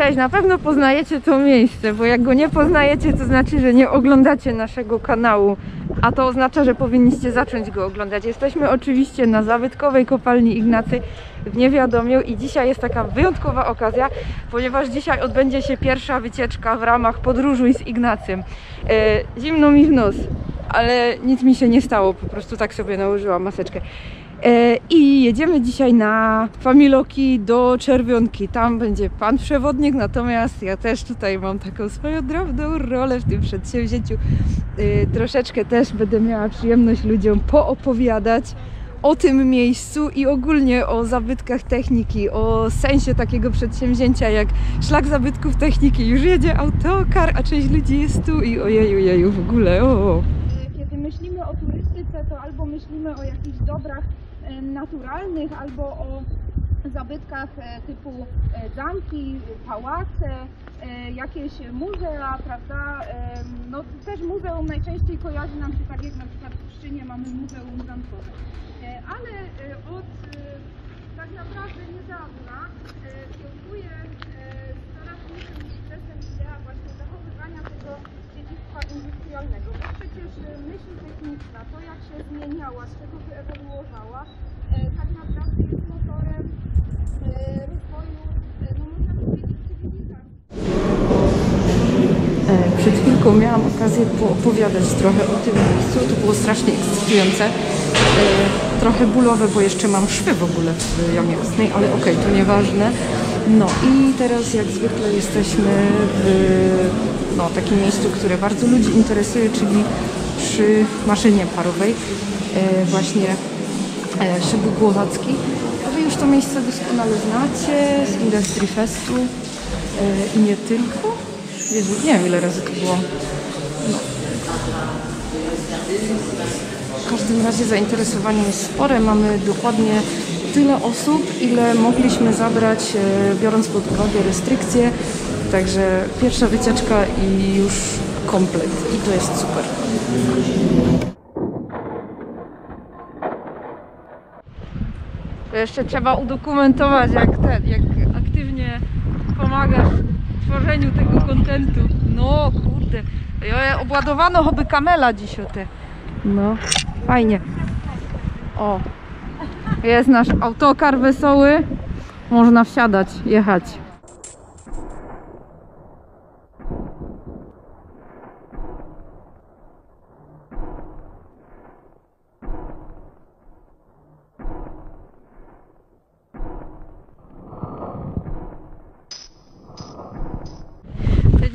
Cześć, na pewno poznajecie to miejsce, bo jak go nie poznajecie, to znaczy, że nie oglądacie naszego kanału, a to oznacza, że powinniście zacząć go oglądać. Jesteśmy oczywiście na zabytkowej kopalni Ignacy w Niewiadomiu i dzisiaj jest taka wyjątkowa okazja, ponieważ dzisiaj odbędzie się pierwsza wycieczka w ramach Podróżuj z Ignacym. Zimno mi w nos, ale nic mi się nie stało, po prostu tak sobie nałożyłam maseczkę. I jedziemy dzisiaj na Familoki do Czerwionki. Tam będzie pan przewodnik, natomiast ja też tutaj mam taką swoją drobną rolę w tym przedsięwzięciu. Troszeczkę też będę miała przyjemność ludziom poopowiadać o tym miejscu i ogólnie o zabytkach techniki, o sensie takiego przedsięwzięcia jak Szlak Zabytków Techniki. Już jedzie autokar, a część ludzi jest tu i ojeju, w ogóle. Kiedy myślimy o turystyce, to albo myślimy o jakichś dobrach naturalnych, albo o zabytkach typu zamki, pałace, jakieś muzea, prawda? No też muzeum najczęściej kojarzy nam się tak, jak na przykład w Pszczynie mamy Muzeum Zamkowe. Ale od tak naprawdę niedawna kiełkuje coraz większym sukcesem idea właśnie zachowywania tego dziedzictwa industrialnego. Bo przecież myśl techniczna, to jak się zmieniała, z czego wyewoluowała, tak naprawdę jest motorem rozwoju, no można powiedzieć, cywilizacji. Przed chwilką miałam okazję poopowiadać trochę o tym miejscu. To było strasznie ekscytujące. Trochę bólowe, bo jeszcze mam szwy w ogóle w jamie ustnej, ale okej, to nieważne. No i teraz jak zwykle jesteśmy w takim miejscu, które bardzo ludzi interesuje, czyli przy maszynie parowej, właśnie Szybu Głowacki. Wy już to miejsce doskonale znacie z Industry Festu i nie tylko. Jezu, nie wiem ile razy to było. No. W każdym razie zainteresowanie jest spore. Mamy dokładnie tyle osób, ile mogliśmy zabrać, biorąc pod uwagę restrykcje. Także pierwsza wycieczka i już komplet. I to jest super. To jeszcze trzeba udokumentować, jak aktywnie pomagasz w tworzeniu tego kontentu. No kurde, obładowano choby kamela dziś o te. No, fajnie. O, jest nasz autokar wesoły. Można wsiadać, jechać.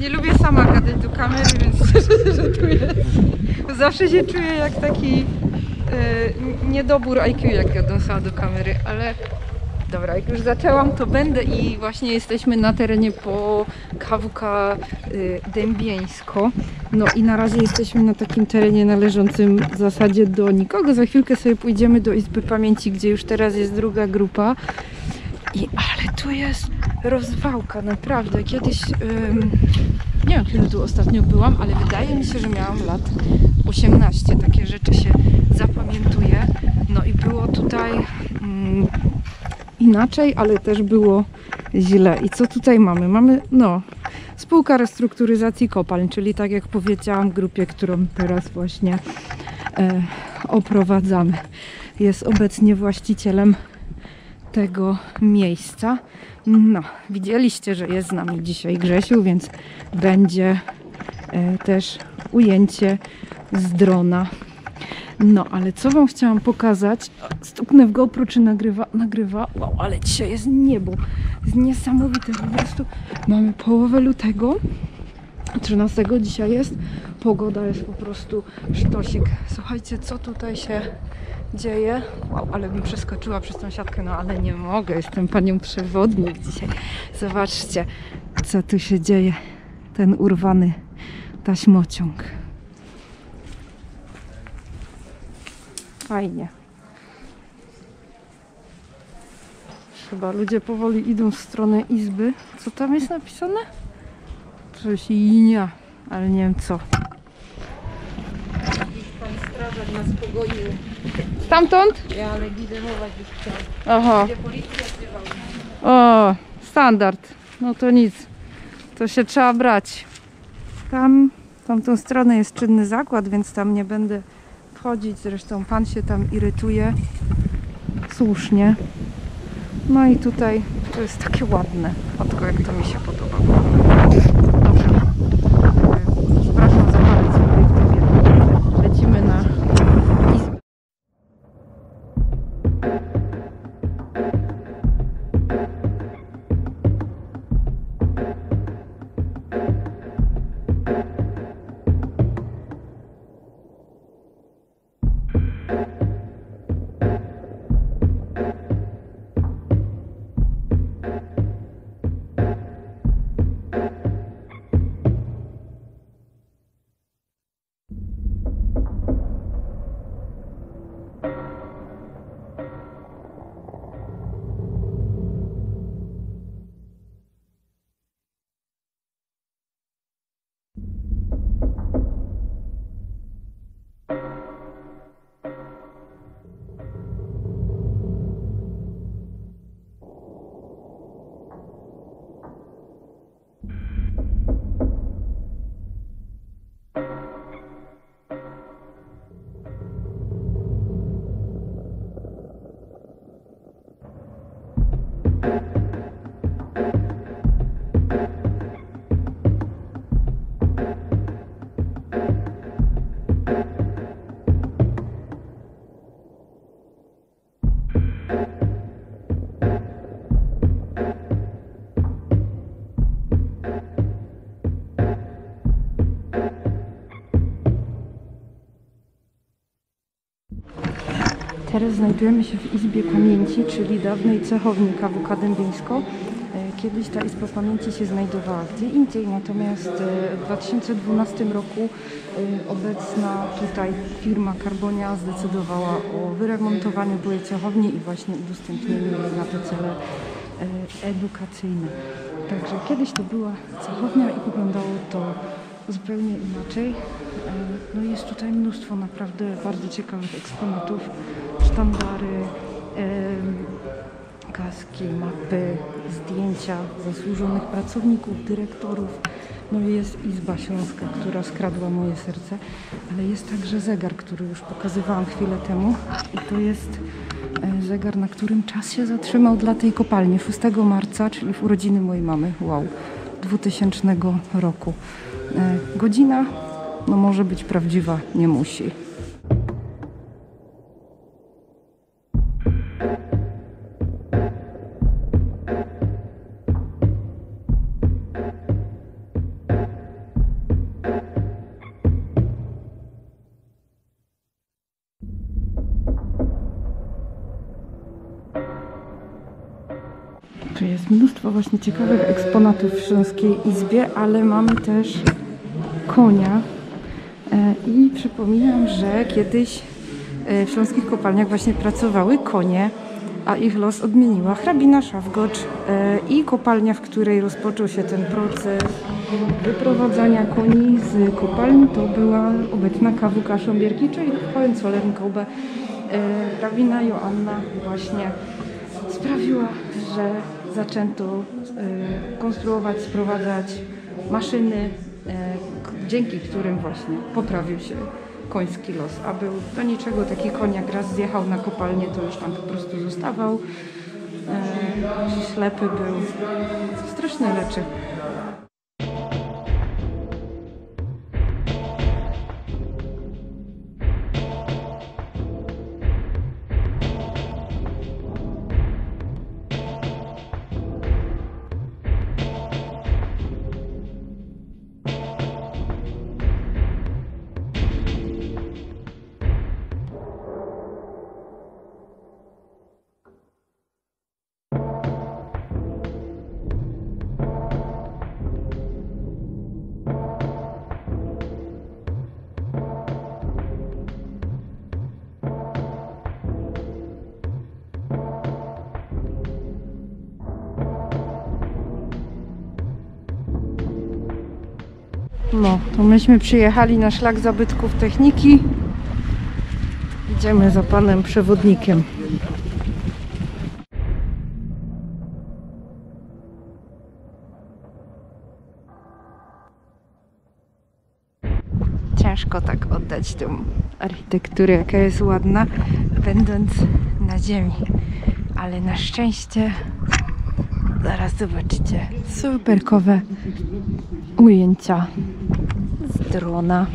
Nie lubię sama gadać do kamery, więc żartuję. Zawsze się czuję jak taki niedobór IQ, jak gadam sama do kamery, ale dobra, jak już zaczęłam, to będę i właśnie jesteśmy na terenie po KWK Dębieńsko. No i na razie jesteśmy na takim terenie należącym w zasadzie do nikogo. Za chwilkę sobie pójdziemy do Izby Pamięci, gdzie już teraz jest druga grupa. Ale tu jest rozwałka, naprawdę. Kiedyś, nie wiem kiedy tu ostatnio byłam, ale wydaje mi się, że miałam lat 18. Takie rzeczy się zapamiętuje. No i było tutaj inaczej, ale też było źle. I co tutaj mamy? Mamy, spółka restrukturyzacji kopalń, czyli tak jak powiedziałam, grupie, którą teraz właśnie oprowadzamy. Jest obecnie właścicielem tego miejsca. No, widzieliście, że jest z nami dzisiaj Grzesiu, więc będzie też ujęcie z drona. No, ale co wam chciałam pokazać? Stuknę w GoPro, czy nagrywa. Wow, ale dzisiaj jest niebo. Jest niesamowite. Po prostu mamy połowę lutego. 13 dzisiaj jest. Pogoda jest po prostu sztosik. Słuchajcie, co tutaj się dzieje. Wow, ale bym przeskoczyła przez tą siatkę, no ale nie mogę. Jestem panią przewodnik dzisiaj. Zobaczcie, co tu się dzieje. Ten urwany taśmociąg. Fajnie. Chyba ludzie powoli idą w stronę izby. Co tam jest napisane? Coś linia, ale nie wiem co. Pan strażak nas pogonił. Stamtąd? Ja, ale widemować już chciał. Aha. Gdzie policja zbywała. O, standard. No to nic. to się trzeba brać. Tam, w tamtą stronę jest czynny zakład, więc tam nie będę wchodzić. Zresztą pan się tam irytuje. Słusznie. No i tutaj to jest takie ładne. Otko, jak to mi się podoba. Dobra. Przepraszam za palec w obiektywie. Lecimy na izbę. Teraz znajdujemy się w Izbie Pamięci, czyli dawnej cechowni KWK Dębieńsko. Kiedyś ta Izba Pamięci się znajdowała gdzie indziej, natomiast w 2012 roku obecna tutaj firma Carbonia zdecydowała o wyremontowaniu byłej cechowni i właśnie udostępnieniu jej na te cele edukacyjne. Także kiedyś to była cechownia i wyglądało to zupełnie inaczej. No jest tutaj mnóstwo naprawdę bardzo ciekawych eksponatów, sztandary, kaski, mapy, zdjęcia zasłużonych pracowników, dyrektorów. No i jest Izba Śląska, która skradła moje serce, ale jest także zegar, który już pokazywałam chwilę temu i to jest zegar, na którym czas się zatrzymał dla tej kopalni 6 marca, czyli w urodziny mojej mamy, wow, 2000 roku. Godzina, no może być prawdziwa, nie musi. Tu jest mnóstwo właśnie ciekawych eksponatów w Śląskiej Izbie, ale mamy też konia i przypominam, że kiedyś w śląskich kopalniach właśnie pracowały konie, a ich los odmieniła hrabina Szafgocz i kopalnia, w której rozpoczął się ten proces wyprowadzania koni z kopalni, to była obecna KWK Szambierki, czyli Hohenzollern-Kobe. Hrabina Joanna właśnie sprawiła, że zaczęto konstruować, sprowadzać maszyny, dzięki którym właśnie poprawił się koński los. A był do niczego taki koń, jak raz zjechał na kopalnię, to już tam po prostu zostawał. Ślepy był. Straszne rzeczy. No, to myśmy przyjechali na szlak zabytków techniki. Idziemy za panem przewodnikiem. ciężko tak oddać tą architekturę, jaka jest ładna, będąc na ziemi. Ale na szczęście zaraz zobaczycie superkowe ujęcia z drona.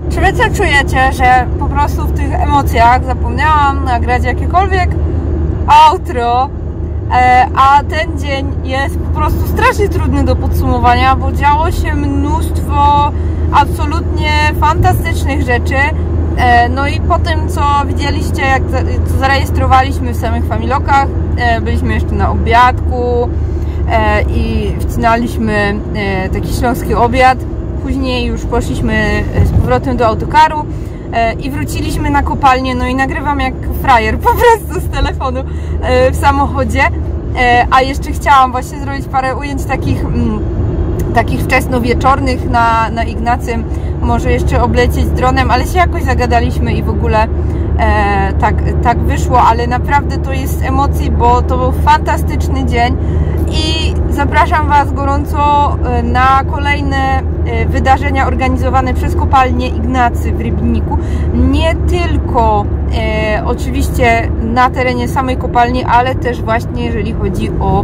Czy wiecie, czujecie, że po prostu w tych emocjach zapomniałam nagrać jakiekolwiek outro, a ten dzień jest po prostu strasznie trudny do podsumowania, bo działo się mnóstwo absolutnie fantastycznych rzeczy. No i po tym, co widzieliście, co zarejestrowaliśmy w samych Familokach, byliśmy jeszcze na obiadku i wcinaliśmy taki śląski obiad. Później już poszliśmy z powrotem do autokaru i wróciliśmy na kopalnię, no i nagrywam jak frajer po prostu z telefonu w samochodzie. A jeszcze chciałam właśnie zrobić parę ujęć takich wczesnowieczornych na Ignacym, może jeszcze oblecieć dronem, ale się jakoś zagadaliśmy i w ogóle tak wyszło, ale naprawdę to jest emocji, bo to był fantastyczny dzień i zapraszam Was gorąco na kolejne wydarzenia organizowane przez kopalnię Ignacy w Rybniku. Nie tylko oczywiście na terenie samej kopalni, ale też właśnie jeżeli chodzi o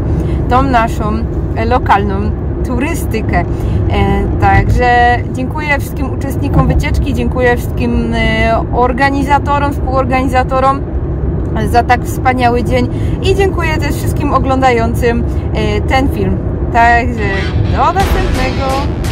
tą naszą lokalną turystykę. Także dziękuję wszystkim uczestnikom wycieczki, dziękuję wszystkim organizatorom, współorganizatorom za tak wspaniały dzień i dziękuję też wszystkim oglądającym ten film. Także do następnego!